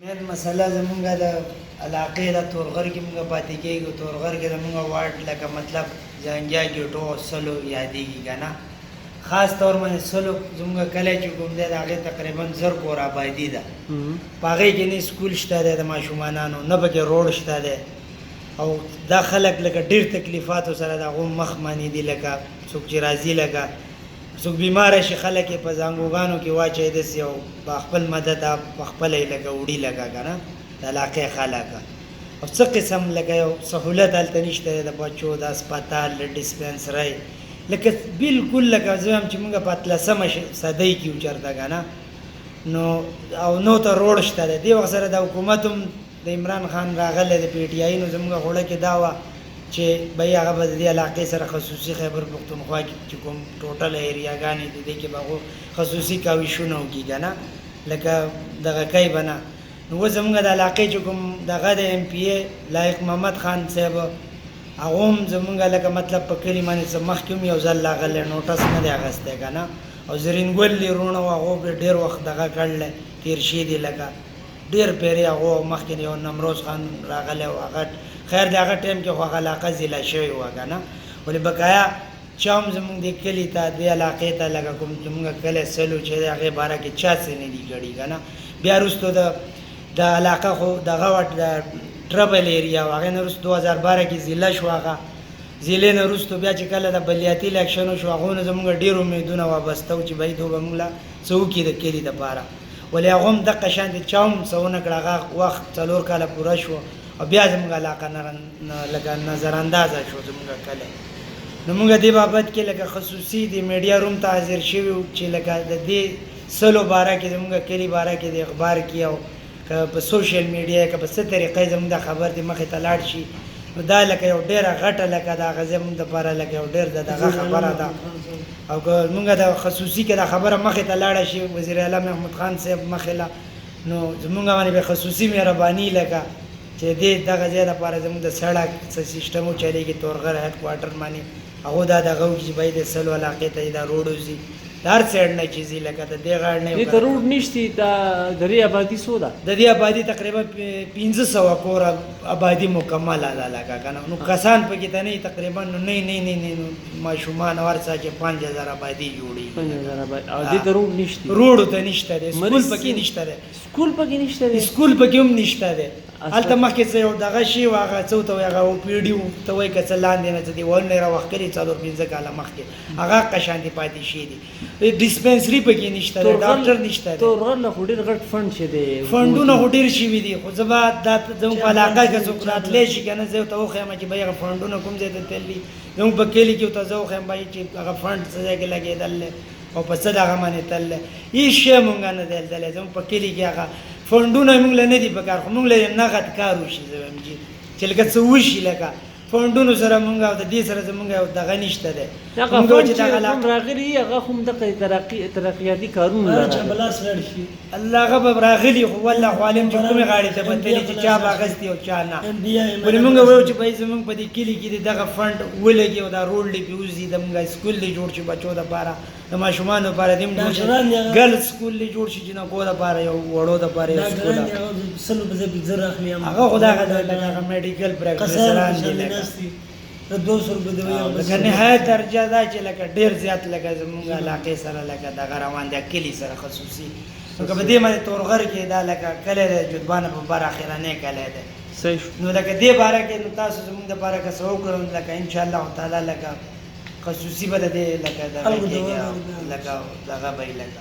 مین مسله زمونږ د علاقې د تورغر کې مونږ پاتې کېږو. تورغر کې زمونږ واټ لکه مطلب جانګیا ګېټو سلو یادېږي که نه. خاص طور باندې سلو زمونږ کلی چې کوم دی د هغې تقریبا 1000 کور آبادي ده. په هغې کې نه سکول شته دی د ماشومانانو، نه پکې روډ شته دی، او دا خلک لکه ډېر تکلیفاتو سره د هغو مخ مانې دي. لکه څوک چې راځي، لکه څوک بیماره شي، خلک یې په زانګوګانو کې واچوي داسې، او په خپل مدد په خپله یې لکه وړي لکه که نه د علاقې خلک. او څه قسم لکه یو سهولت هلته نشته دی د بچو د اسپتال د ډسپنسرۍ، لکه بالکل لکه زه وایم چې موږ په 18مه صدۍ کې یو چېرته که نه، نو او نو ته روډ شته دی. دې وخت سره د حکومت هم د عمران خان راغلی د پی ټي آی، نو زموږ خوړه کې دا وه چې بهی هغه به د دې علاقې سره خصوصي خیبر پښتونخوا کې چې کوم ټوټل ایریاګانې دي دې کې به هغو خصوصي کاوشونه وکړي که نه، لکه دغه کوي به نه. نو اوس زموږ د علاقې چې کوم دغه د ایم پی ای لایق محمد خان صاحب، هغه هم زموږ لکه مطلب په کلي باندې څه مخکې هم یو ځل راغلی، نوټس نه دی اخیستی که نه. او زرین ګل لیرونه و هغو پرې ډېر وخت دغه کړلی، تېر شوي دي، لکه ډېر پیرې هغو مخکې یو نمروز خان راغلی و، هغه خیر د هغه ټایم کې خو هغه علاقه ضلع شوې وه که نه. ولې بقایا چا هم زموږ دې کلي ته دې علاقې ته لکه کوم زموږ کلی سلو چې دی هغې باره کې چا څه نه دي کړي که نه. بیا وروستو د علاقه خو دغه وه د ټربل ایریا و، هغې نه وروستو 2012 کې ضلع شو. هغه ضلعې نه وروستو بیا چې کله د بلیاتي الیکشن وشو، هغو نه زموږ ډېر امیدونه وابسته وو چې بهی دو به موږ له څه وکړي د کلي دپاره. ولې هغه هم دقه شانتې چا هم څه ونه کړه. هغه وخت 4 کاله پوره شو او بیا زموږ علاقه لکه نظراندازه شو زموږ کلی. نو موږ دې بابت کې لکه خصوصي د میډیا روم ته حاضر شوي وو چې لکه د دې سلو باره کې زموږ کلي باره کې د اخبار کې، او که په سوشل میډیا که په څه طریقې زموږ د خبر دې مخې ته لاړ شي، نو دا لکه یو ډېره غټه لکه د هغه زموږ دپاره لکه یو ډېر د دغه خبره ده. او که موږ د خصوصي کې دا خبره مخې ته لاړه شي وزیر اعلی محمود خان صاحب مخې له، نو زموږ باندې به خصوصي مهرباني لکه چې دې دغه ځای دپاره زموږ د سړک څه سیسټم وچلېږي تورغر هیډ کوارټر باندې، هغو دا دغه وکړي چې بهی د سلو علاقې ته دا روډ وځي، د هر سایډ نه چې ځي، لکه د دې غاړ نه. دې ته روډ نشته. د دې آبادي څو ده؟ د دې آبادي تقریبا 1500 کور آبادي مکمله ده لکه که نه. نو کسان پکې ته نه تقریبا، نو نه ماشومان او هر څه چې 5000 آبادي جوړېږي. 5000 آبادي. او دې ته روډ نشته؟ روډ ته نشته دی، سکول پکې نشته دی. سکول پکې نشته دی؟ سکول پکې هم نشته دی. هلته مخکې څه یو دغه شي و، هغه څه ورته وایي، هغه او پی ډي ته وایي که څه لاندې نه څه دیوالونه یې راوښکلي 4-5 کاله مخکې، هغه حقه شانتې پاتې شوي دي. ډسپنسري پکې نشته دی، ډاکټر نشته دی. تورغر نه خو ډېر غټ فنډ چې دی، فنډونه خو ډېر شوي دي، خو زه به دا زموږ په علاقه کې څوک راتلی شي که نه، زه ورته وښیم چې بهی هغه فنډونه کوم ځای ته تللي. زموږ په کلي کې ورته زه وښیم بهی چې هغه فنډ څه ځای کې لګېدل دی او په څه دغه باندې تل دی. هېڅ شی مونږ نه دی لیدلی. زموږ په کلي کې هغه فنډونه مونږ له نه دي په کار، خو مونږ له نغد کار وشي. زه وایم چې لکه څه وشي، لکه فنډونو سره مونږ او د دې سره زمونږ یو دغه نشته دی. هغه فنډ چې کوم راغلي هغه خو هم دغه ترقیاتي کارونه لري. الله هغه به راغلي، خو والله خو عالم چې کومې غاړې ته به تللي چې چا به اخیستي او چا نه. ولې مونږ وایو چې بهی زمونږ په دې کلي کې دغه فنډ ولګي او دا روډ دې پرې وځي، زمونږ سکول دې جوړ شي بچو دپاره، د ماشومانو دپاره دې هم جوړ شي، ګرلز سکول دې جوړ شي، جنکو دپاره یو وړو دپاره یو سکول. هغه خو دغه میډیکل پریکټیسران دي لکه 200 روپۍ دی. لکه نهایت درجه دا چې لکه ډېر زیات لکه زموږ علاقې سره لکه دغه روان دی، کلي سره خصوصي. نو که په دې باندې تورغر کې دا لکه کلی دی جدبانه په بر اخرنی کلی دی. صحیح شو. نو لکه دې باره کې نو تاسو زموږ دپاره که څه وکړو، لکه انشاءالله تعالی لکه خصوصي به د دې لکه دغه کېږي، لکه دغه به یې لکه